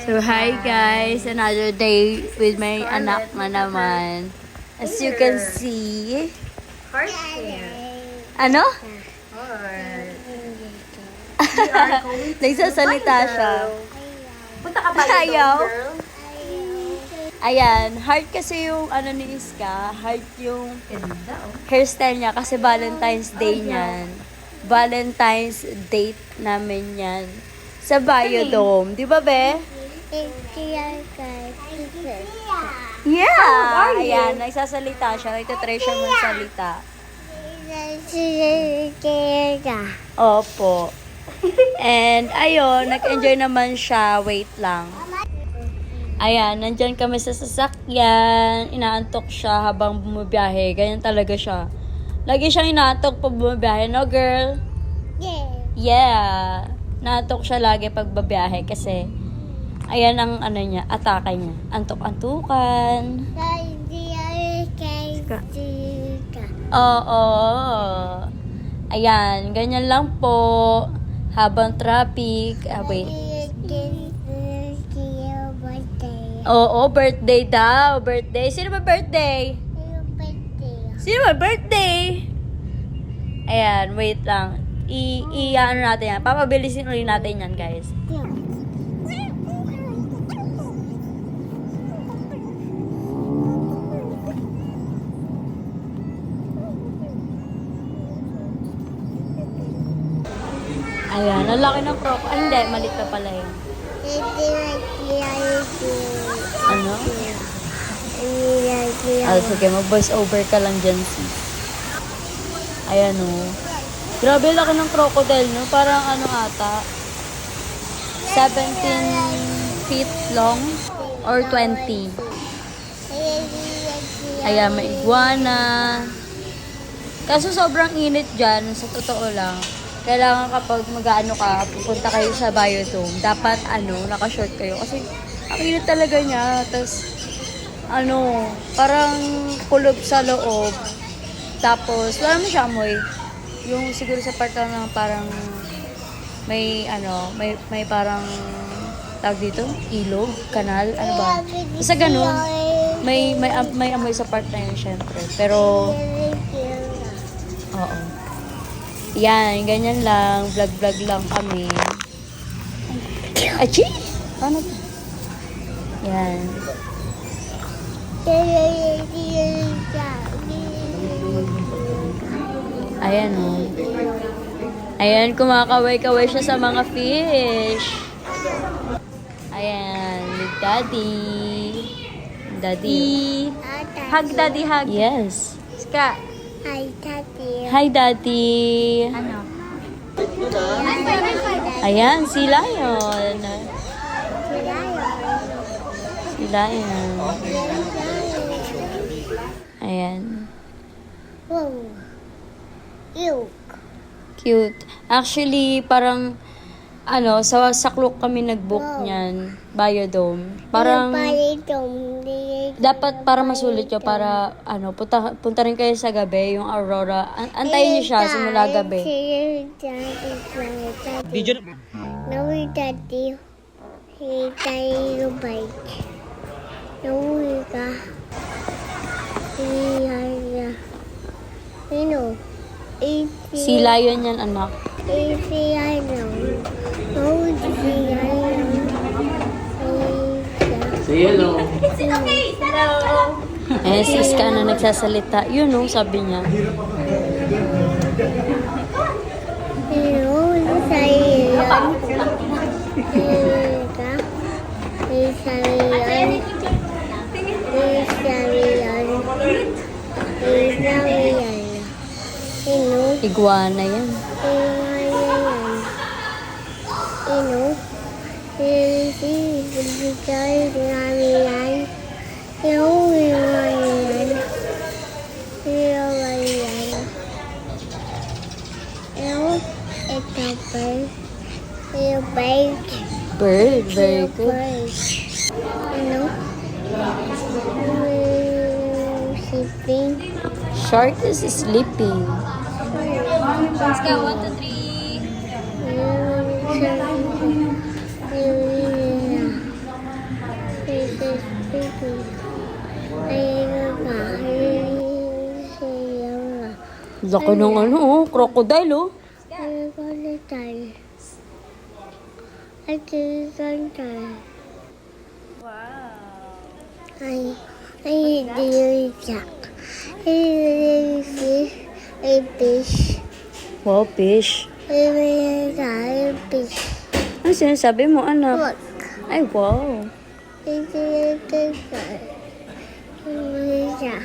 So, hi guys! Another day with my anak na naman. As you can see. Heart here. Ano? Heart. We are going to Nagsasalita Dubai, siya. girl. Punta ka ba Ayaw. girl? Ayan, heart kasi yung ano ni Iska. Heart yung Ganda, oh. hairstyle niya kasi Valentine's Day niyan. Valentine's date namin yan. Sa Biodome. Di ba, be? Yeah! Ayan, nagsasalita siya. Nagtatry siya magsalita. Opo. And, ayun, nag-enjoy naman siya. Wait lang. Ayan, nandyan kami sa sasakyan. Inaantok siya habang bumabiyahe. Ganyan talaga siya. Lagi siyang inaantok pag bumabiyahe, no, girl? Yeah. Naantok siya lagi pag babiyahe kasi ayan ang ano niya, atake niya. Antok-antukan. Oo. Ayan, ganyan lang po. Habang traffic. Wait. Oo, birthday daw. Birthday. Sino ba birthday? Sino ba birthday? Ayan, wait lang. I-ano natin yan. Papabilisin ulit natin yan, guys. Ayan, ang laki ng prop. Ay, hindi. Malit pa pala yun. Ano? Sige, mag-voice over ka lang dyan, sis. Ayan, o. Grabe, laki ng crocodile, no? Parang ano ata, 17 feet long or 20. Ayan, may iguana. Kaso sobrang init dyan, sa totoo lang. Kailangan kapag mag-ano ka, pupunta kayo sa Biodome, dapat naka-short kayo. Kasi ang init talaga niya. Tapos, parang kulob sa loob. Tapos, wala mo siya amoy. Yung siguro sa part lang parang may parang tawag dito, ilog, kanal, ano ba? Basta ganun. May amoy sa part na yun, syempre. Pero, oo. Yan, ganyan lang. Vlog lang kami. Achi! Paano ba? Yan. Ayan, oh. Ayan, kumakaway-kaway siya sa mga fish. Ayan, with daddy. Daddy. Hug, daddy, hug. Yes. Ska. Hi, Daddy. Hi, daddy. Ano? Ayan, si Lion. Si Lion. Ayan. Wow. Ew. Cute. Actually, parang, sa Saklok kami nag-book niyan. Biodome. Parang, dapat para masulit yun, para, punta rin kayo sa gabi, yung Aurora. Antayin niyo siya simula gabi. Video No, Daddy. He died your bike. No, ka. Si Lion yan, anak. Say hello. Si Iska na nagsasalita. Yun, sabi niya. Iguana yan. Bird, very good. Sleeping. Shark is sleeping. Let's go, 1, 2, 3. Laki ng ano, oh, crocodile, oh. I'm gonna die. I can't die. Wow. I eat the jack. I eat a fish. Wow, fish. I fish. Ano sinasabi mo, anak? Look. Ay, wow. I did a yeah.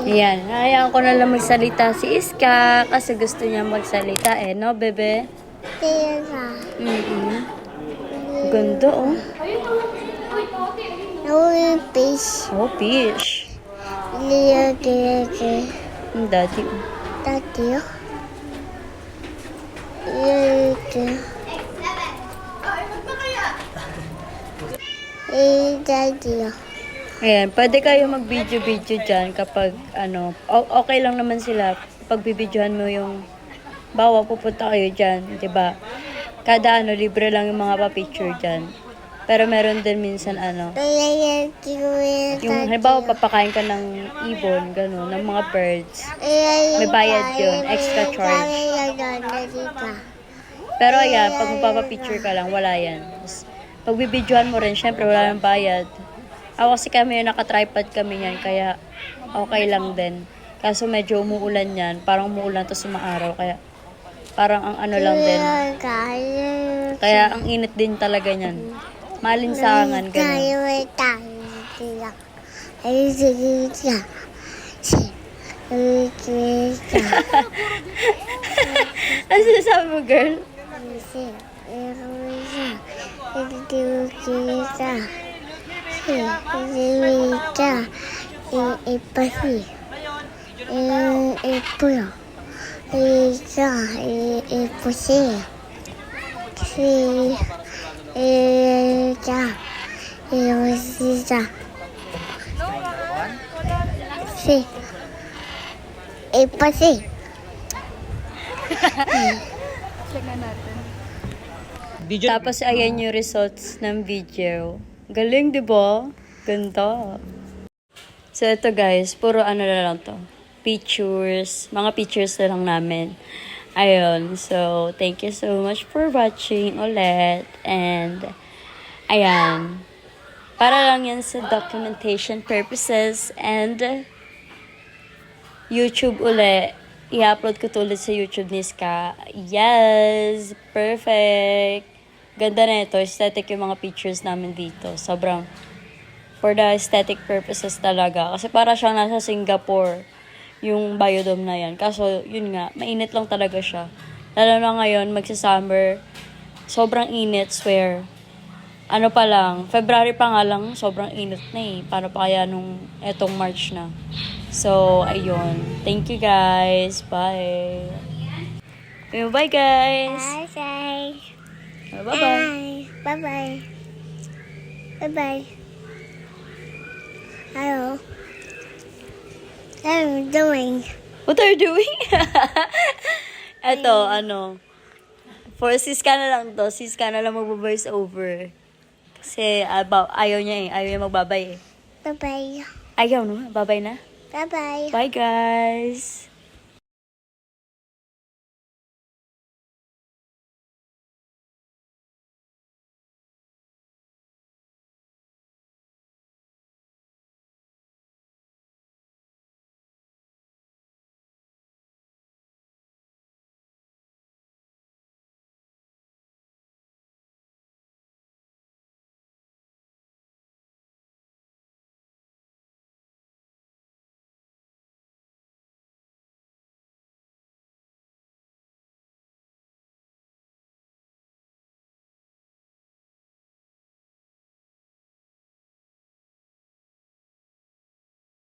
Ayan, hayaan ko na lang magsalita si Iska kasi gusto niya magsalita eh, no, bebe? Mm-hmm. Ganda, oh. Fish. Oh, fish. Ang daddy, oh. Daddy. Daddy. Ayan, pwede kayo mag-video-video dyan kapag, ano, okay lang naman sila pag bibidyohan mo yung, bawa pupunta kayo dyan, di ba? Kada ano, libre lang yung mga pa-picture dyan. Pero meron din minsan, ano, yung halimbawa papakain ka ng ibon, gano'n, ng mga birds. May bayad yun, extra charge. Pero ayan, pag magpapapicture ka lang, wala yan. Pag bibidyohan mo rin, syempre wala nang bayad. Ako kasi kami yung naka-tripod kami yan, kaya okay lang din. Kaso medyo umuulan yan, parang umuulan to sa araw, kaya parang ang ano lang din. Kaya ang init din talaga niyan. Malinsangan, gano'n. Ano sinasabi mo, girl? Tapos ayan yung results ng video. Galing, di ba? Ganda. So ito guys, puro ano na lang to. Pictures. Mga pictures na lang namin. Ayun. So, thank you so much for watching ulit. And, ayan. Para lang yan sa documentation purposes. And, YouTube ulit. I-upload ko to ulit sa YouTube ni Ska. Yes! Perfect! Ganda na ito. Aesthetic yung mga pictures namin dito. Sobrang for the aesthetic purposes talaga. Kasi para siyang nasa Singapore yung biodome na yan. Kaso, yun nga, mainit lang talaga siya. Lalo na ngayon, magsa-summer. Sobrang init, swear. Ano pa lang, February pa nga lang, sobrang init na eh. Paano pa kaya nung etong March na. So, ayun. Thank you guys. Bye. Bye guys. Bye-bye. Bye-bye. Bye-bye. Hello. What are you doing? What are you doing? Eto, ano. For Siska na lang to. Siska na lang mag-voice over. Kasi ayaw niya eh. Ayaw niya magbabay eh. Bye-bye. Ayaw no? Babay na? Bye-bye. Bye guys.